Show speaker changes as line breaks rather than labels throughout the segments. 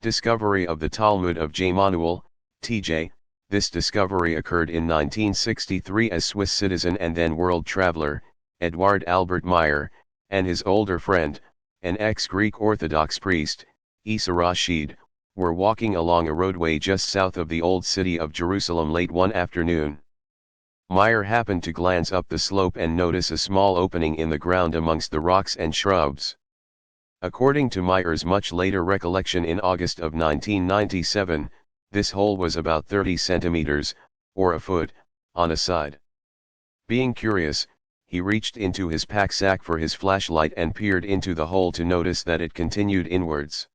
Discovery of the Talmud of Jmmanuel, TJ. This discovery occurred in 1963 as Swiss citizen and then world traveler, Eduard Albert Meyer, and his older friend, an ex-Greek Orthodox priest, Isa Rashid, were walking along a roadway just south of the old city of Jerusalem late one afternoon. Meyer happened to glance up the slope and notice a small opening in the ground amongst the rocks and shrubs. According to Meyer's much later recollection in August of 1997, this hole was about 30 centimeters, or a foot, on a side. Being curious, he reached into his pack sack for his flashlight and peered into the hole to notice that it continued inwards.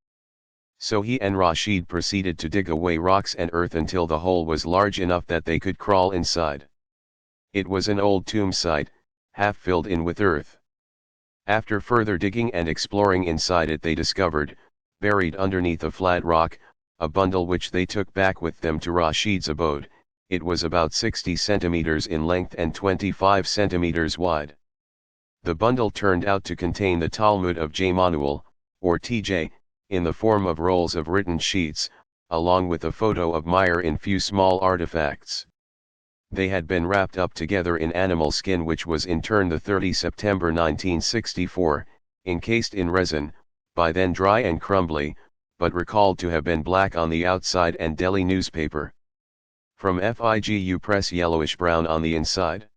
So he and Rashid proceeded to dig away rocks and earth until the hole was large enough that they could crawl inside. It was an old tomb site, half filled in with earth. After further digging and exploring inside it, they discovered, buried underneath a flat rock, a bundle which they took back with them to Rashid's abode. It was about 60 centimeters in length and 25 centimeters wide. The bundle turned out to contain the Talmud of Jmmanuel, or TJ, in the form of rolls of written sheets, along with a photo of Meyer in few small artifacts. They had been wrapped up together in animal skin, which was in turn the 30 September 1964, encased in resin, by then dry and crumbly, but recalled to have been black on the outside and Delhi newspaper. From FIGU press yellowish-brown on the inside.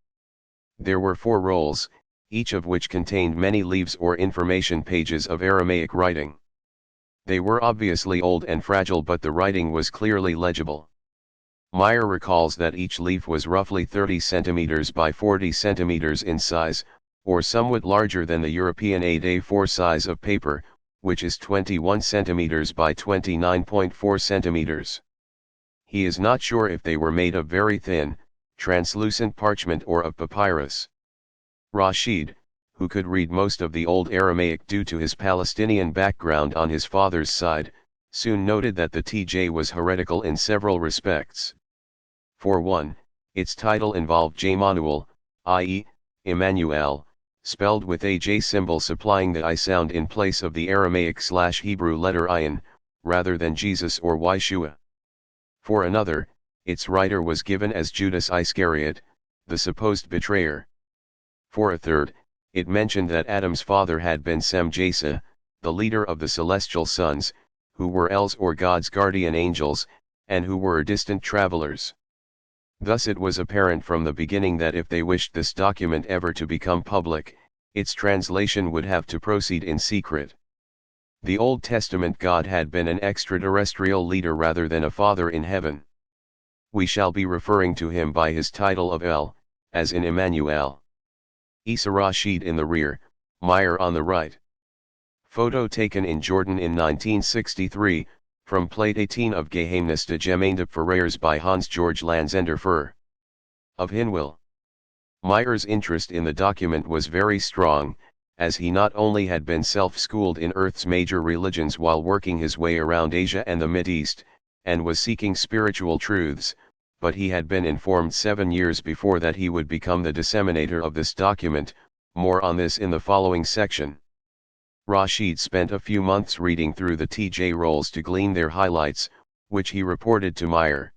There were 4 rolls, each of which contained many leaves or information pages of Aramaic writing. They were obviously old and fragile, but the writing was clearly legible. Meyer recalls that each leaf was roughly 30 centimeters by 40 centimeters in size, or somewhat larger than the European 8A4 size of paper, which is 21 centimeters by 29.4 centimeters. He is not sure if they were made of very thin, translucent parchment or of papyrus. Rashid, who could read most of the Old Aramaic due to his Palestinian background on his father's side, soon noted that the TJ was heretical in several respects. For one, its title involved Jmmanuel, i.e., Emmanuel, spelled with a J symbol supplying the I sound in place of the Aramaic/Hebrew letter Ayin, rather than Jesus or Yeshua. For another, its writer was given as Judas Iscariot, the supposed betrayer. For a third, it mentioned that Adam's father had been Sem Jasa, the leader of the celestial sons, who were Els or God's guardian angels, and who were distant travelers. Thus it was apparent from the beginning that if they wished this document ever to become public, its translation would have to proceed in secret. The Old Testament God had been an extraterrestrial leader rather than a father in heaven. We shall be referring to him by his title of El, as in Emmanuel. Isa Rashid in the rear, Meyer on the right. Photo taken in Jordan in 1963, from Plate 18 of Geheimnis de Gemeinde Ferrers by Hans-Georg Lanzender of Hinwil. Meyer's interest in the document was very strong, as he not only had been self-schooled in Earth's major religions while working his way around Asia and the Mideast, and was seeking spiritual truths, but he had been informed 7 years before that he would become the disseminator of this document. More on this in the following section. Rashid spent a few months reading through the TJ rolls to glean their highlights, which he reported to Meyer.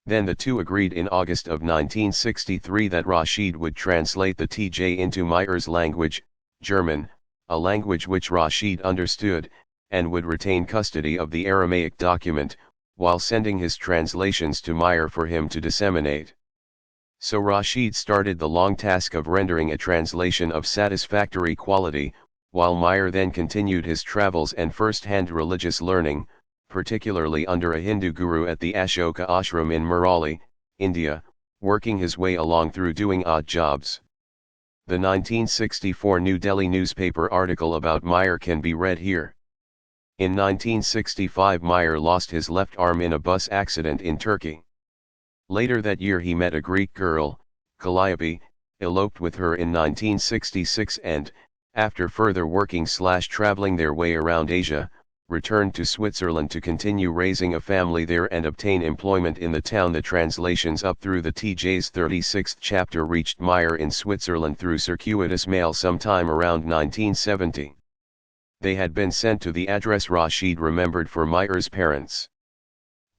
Then the two agreed in August of 1963 that Rashid would translate the TJ into Meyer's language, German, a language which Rashid understood, and would retain custody of the Aramaic document, while sending his translations to Meyer for him to disseminate. So Rashid started the long task of rendering a translation of satisfactory quality, while Meyer then continued his travels and first-hand religious learning, particularly under a Hindu guru at the Ashoka Ashram in Murali, India, working his way along through doing odd jobs. The 1964 New Delhi newspaper article about Meyer can be read here. In 1965 Meyer lost his left arm in a bus accident in Turkey. Later that year he met a Greek girl, Calliope, eloped with her in 1966 and, after further working/traveling their way around Asia, returned to Switzerland to continue raising a family there and obtain employment in the town. The translations up through the TJ's 36th chapter reached Meyer in Switzerland through circuitous mail sometime around 1970. They had been sent to the address Rashid remembered for Mayer's parents.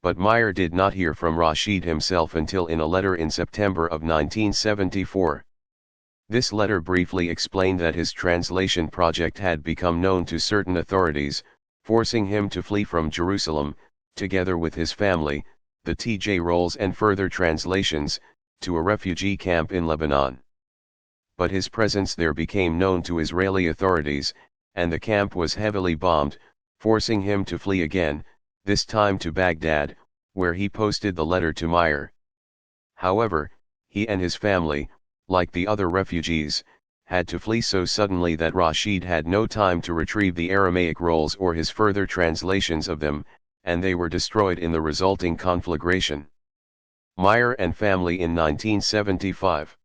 But Mayer did not hear from Rashid himself until in a letter in September of 1974. This letter briefly explained that his translation project had become known to certain authorities, forcing him to flee from Jerusalem, together with his family, the TJ rolls and further translations, to a refugee camp in Lebanon. But his presence there became known to Israeli authorities, and the camp was heavily bombed, forcing him to flee again, this time to Baghdad, where he posted the letter to Mayer. However, he and his family, like the other refugees, had to flee so suddenly that Rashid had no time to retrieve the Aramaic rolls or his further translations of them, and they were destroyed in the resulting conflagration. Mayer and family in 1975.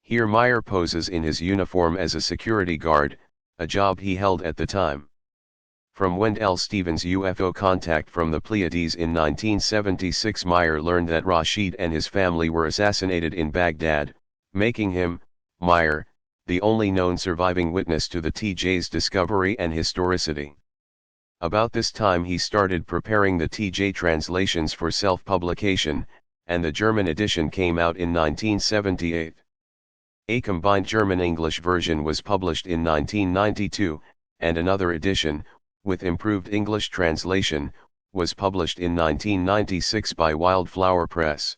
Here Mayer poses in his uniform as a security guard, a job he held at the time. From Wendell Stevens' UFO contact from the Pleiades in 1976, Mayer learned that Rashid and his family were assassinated in Baghdad, making him, Mayer, the only known surviving witness to the TJ's discovery and historicity. About this time he started preparing the TJ translations for self-publication, and the German edition came out in 1978. A combined German-English version was published in 1992, and another edition, with improved English translation, was published in 1996 by Wildflower Press.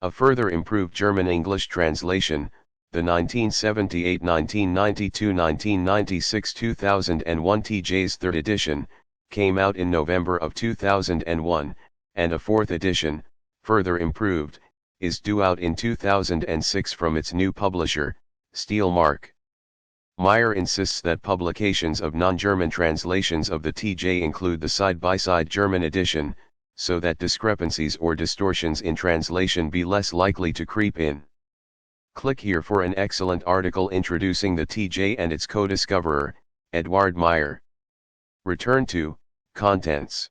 A further improved German-English translation, the 1978, 1992, 1996, 2001 TJ's third edition, came out in November of 2001, and a fourth edition, further improved, is due out in 2006 from its new publisher, Steelmark. Mayer insists that publications of non-German translations of the TJ include the side-by-side German edition, so that discrepancies or distortions in translation be less likely to creep in. Click here for an excellent article introducing the TJ and its co-discoverer, Edward Mayer. Return to Contents.